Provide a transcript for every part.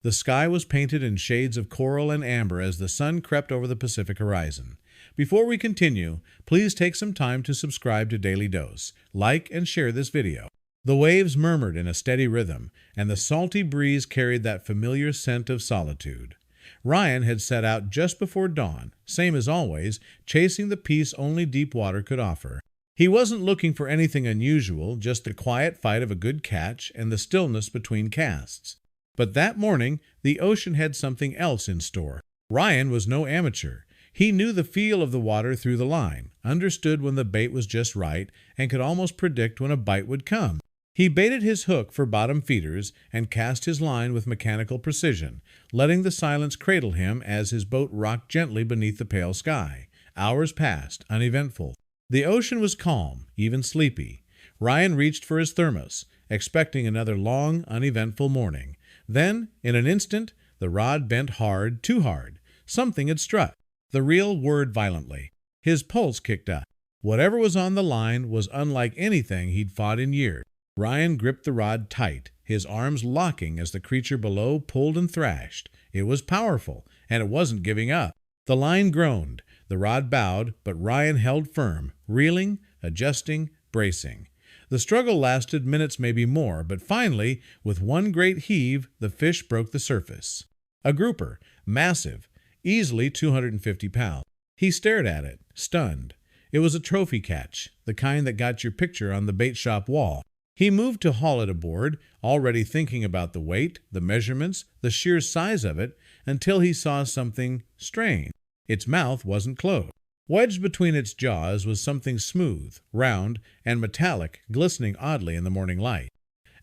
The sky was painted in shades of coral and amber as the sun crept over the Pacific horizon. Before we continue, please take some time to subscribe to Daily Dose, like and share this video. The waves murmured in a steady rhythm, and the salty breeze carried that familiar scent of solitude. Ryan had set out just before dawn, same as always, chasing the peace only deep water could offer. He wasn't looking for anything unusual, just the quiet fight of a good catch and the stillness between casts. But that morning, the ocean had something else in store. Ryan was no amateur. He knew the feel of the water through the line, understood when the bait was just right, and could almost predict when a bite would come. He baited his hook for bottom feeders and cast his line with mechanical precision, letting the silence cradle him as his boat rocked gently beneath the pale sky. Hours passed, uneventful. The ocean was calm, even sleepy. Ryan reached for his thermos, expecting another long, uneventful morning. Then, in an instant, the rod bent hard, too hard. Something had struck. The reel whirred violently. His pulse kicked up. Whatever was on the line was unlike anything he'd fought in years. Ryan gripped the rod tight, his arms locking as the creature below pulled and thrashed. It was powerful, and it wasn't giving up. The line groaned. The rod bowed, but Ryan held firm, reeling, adjusting, bracing. The struggle lasted minutes, maybe more, but finally, with one great heave, the fish broke the surface. A grouper, massive, easily 250 pounds. He stared at it, stunned. It was a trophy catch, the kind that got your picture on the bait shop wall. He moved to haul it aboard, already thinking about the weight, the measurements, the sheer size of it, until he saw something strange. Its mouth wasn't closed. Wedged between its jaws was something smooth, round, and metallic, glistening oddly in the morning light.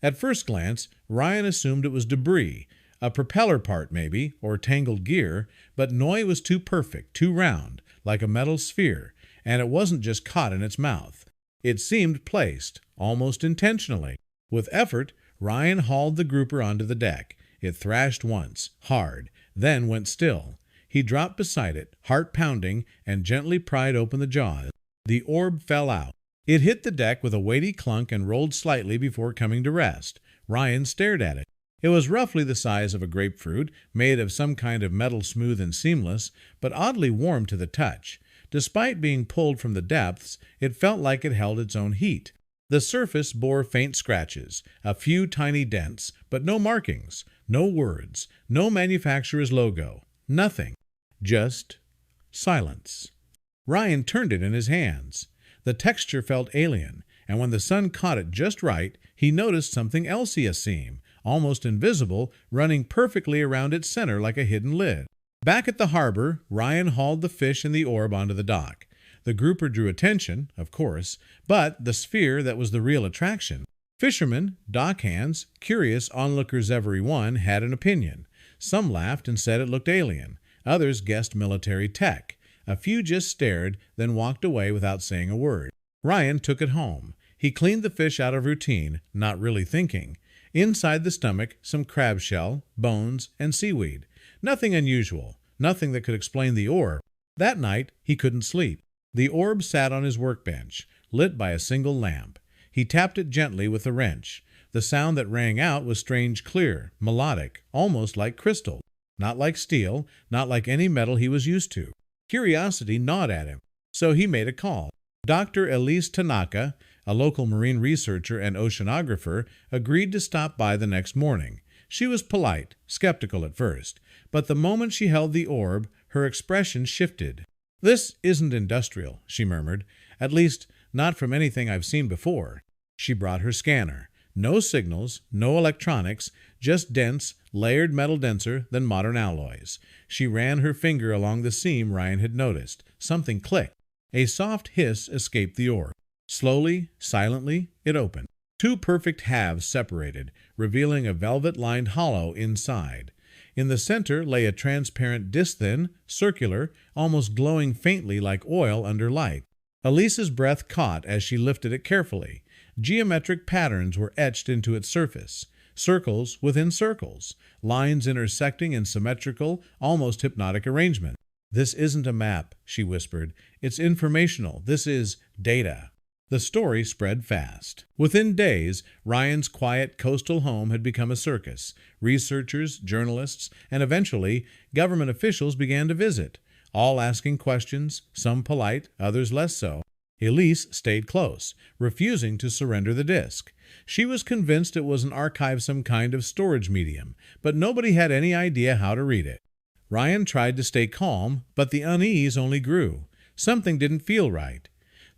At first glance, Ryan assumed it was debris, a propeller part maybe, or tangled gear, but Noi was too perfect, too round, like a metal sphere, and it wasn't just caught in its mouth. It seemed placed, almost intentionally. With effort, Ryan hauled the grouper onto the deck. It thrashed once, hard, then went still. He dropped beside it, heart pounding, and gently pried open the jaws. The orb fell out. It hit the deck with a weighty clunk and rolled slightly before coming to rest. Ryan stared at it. It was roughly the size of a grapefruit, made of some kind of metal smooth and seamless, but oddly warm to the touch. Despite being pulled from the depths, it felt like it held its own heat. The surface bore faint scratches, a few tiny dents, but no markings, no words, no manufacturer's logo, nothing. Just silence. Ryan turned it in his hands. The texture felt alien, and when the sun caught it just right, he noticed something else he seam, almost invisible, running perfectly around its center like a hidden lid. Back at the harbor, Ryan hauled the fish and the orb onto the dock. The grouper drew attention, of course, but the sphere that was the real attraction. Fishermen, dockhands, curious onlookers every one, had an opinion. Some laughed and said it looked alien. Others guessed military tech. A few just stared, then walked away without saying a word. Ryan took it home. He cleaned the fish out of routine, not really thinking. Inside the stomach, some crab shell, bones, and seaweed. Nothing unusual, nothing that could explain the orb. That night, he couldn't sleep. The orb sat on his workbench, lit by a single lamp. He tapped it gently with a wrench. The sound that rang out was strange clear, melodic, almost like crystal. Not like steel, not like any metal he was used to. Curiosity gnawed at him, so he made a call. Dr. Elise Tanaka, a local marine researcher and oceanographer, agreed to stop by the next morning. She was polite, skeptical at first, but the moment she held the orb, her expression shifted. "This isn't industrial," she murmured. "At least, not from anything I've seen before." She brought her scanner. No signals, no electronics, just dense, layered metal denser than modern alloys. She ran her finger along the seam Ryan had noticed. Something clicked. A soft hiss escaped the orb. Slowly, silently, it opened. Two perfect halves separated, revealing a velvet-lined hollow inside. In the center lay a transparent disc-thin, circular, almost glowing faintly like oil under light. Elise's breath caught as she lifted it carefully. Geometric patterns were etched into its surface. Circles within circles, lines intersecting in symmetrical, almost hypnotic arrangement. "This isn't a map," she whispered. "It's informational. This is data." The story spread fast. Within days, Ryan's quiet coastal home had become a circus. Researchers, journalists, and eventually government officials began to visit, all asking questions, some polite, others less so. Elise stayed close, refusing to surrender the disc. She was convinced it was an archive, some kind of storage medium, but nobody had any idea how to read it. Ryan tried to stay calm, but the unease only grew. Something didn't feel right.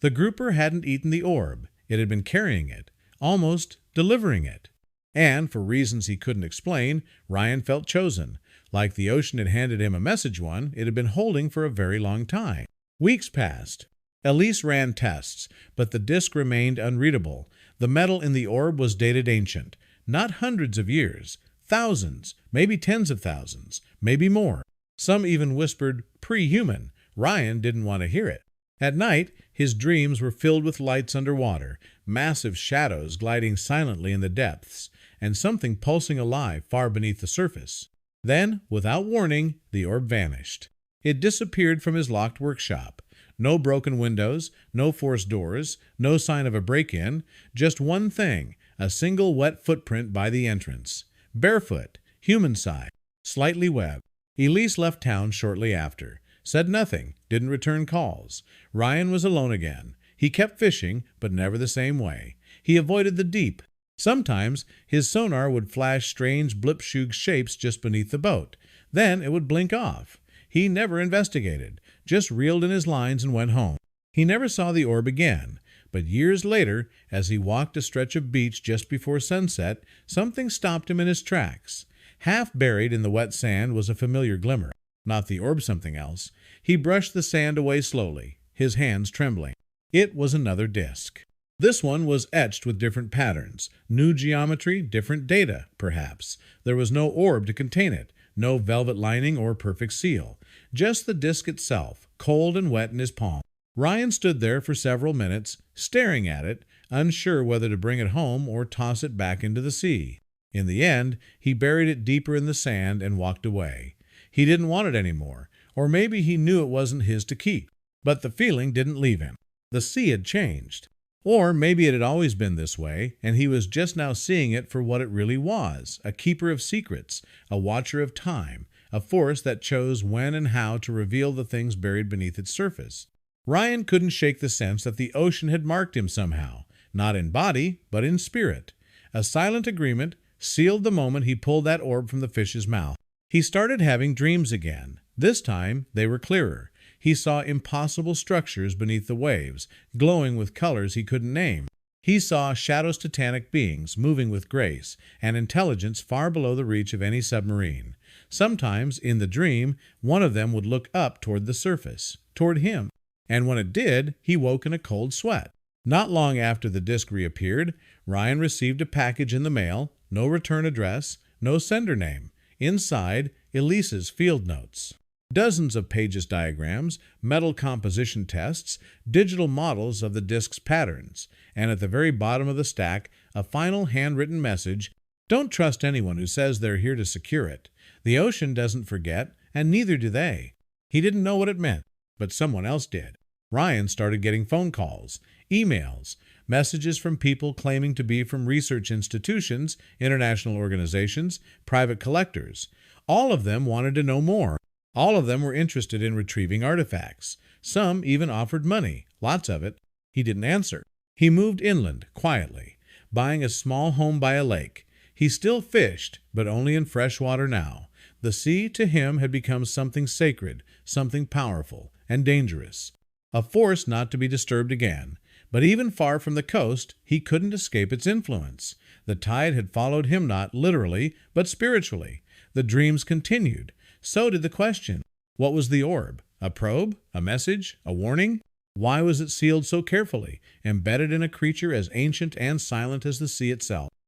The grouper hadn't eaten the orb. It had been carrying it, almost delivering it. And, for reasons he couldn't explain, Ryan felt chosen. Like the ocean had handed him a message one it had been holding for a very long time. Weeks passed. Elise ran tests, but the disc remained unreadable. The metal in the orb was dated ancient. Not hundreds of years. Thousands, maybe tens of thousands, maybe more. Some even whispered pre-human. Ryan didn't want to hear it. At night, his dreams were filled with lights underwater, massive shadows gliding silently in the depths, and something pulsing alive far beneath the surface. Then, without warning, the orb vanished. It disappeared from his locked workshop. No broken windows, no forced doors, no sign of a break-in, just one thing, a single wet footprint by the entrance. Barefoot, human-sized, slightly webbed. Elise left town shortly after. Said nothing, didn't return calls. Ryan was alone again. He kept fishing, but never the same way. He avoided the deep. Sometimes his sonar would flash strange blip-shug shapes just beneath the boat. Then it would blink off. He never investigated, just reeled in his lines and went home. He never saw the orb again. But years later, as he walked a stretch of beach just before sunset, something stopped him in his tracks. Half buried in the wet sand was a familiar glimmer. Not the orb, something else. He brushed the sand away slowly, his hands trembling. It was another disc. This one was etched with different patterns, new geometry, different data, perhaps. There was no orb to contain it, no velvet lining or perfect seal. Just the disc itself, cold and wet in his palm. Ryan stood there for several minutes, staring at it, unsure whether to bring it home or toss it back into the sea. In the end, he buried it deeper in the sand and walked away. He didn't want it anymore, or maybe he knew it wasn't his to keep. But the feeling didn't leave him. The sea had changed. Or maybe it had always been this way, and he was just now seeing it for what it really was, a keeper of secrets, a watcher of time, a force that chose when and how to reveal the things buried beneath its surface. Ryan couldn't shake the sense that the ocean had marked him somehow, not in body, but in spirit. A silent agreement sealed the moment he pulled that orb from the fish's mouth. He started having dreams again. This time they were clearer. He saw impossible structures beneath the waves, glowing with colors he couldn't name. He saw shadow-titanic beings moving with grace and intelligence far below the reach of any submarine. Sometimes, in the dream, one of them would look up toward the surface, toward him, and when it did, he woke in a cold sweat. Not long after the disc reappeared, Ryan received a package in the mail, no return address, no sender name. Inside, Elise's field notes. Dozens of pages diagrams, metal composition tests, digital models of the disc's patterns, and at the very bottom of the stack, a final handwritten message: "Don't trust anyone who says they're here to secure it. The ocean doesn't forget, and neither do they." He didn't know what it meant, but someone else did. Ryan started getting phone calls, emails, messages from people claiming to be from research institutions, international organizations, private collectors. All of them wanted to know more. All of them were interested in retrieving artifacts. Some even offered money, lots of it. He didn't answer. He moved inland, quietly, buying a small home by a lake. He still fished, but only in fresh water now. The sea, to him, had become something sacred, something powerful and dangerous. A force not to be disturbed again. But even far from the coast, he couldn't escape its influence. The tide had followed him not literally, but spiritually. The dreams continued. So did the question. What was the orb? A probe? A message? A warning? Why was it sealed so carefully, embedded in a creature as ancient and silent as the sea itself?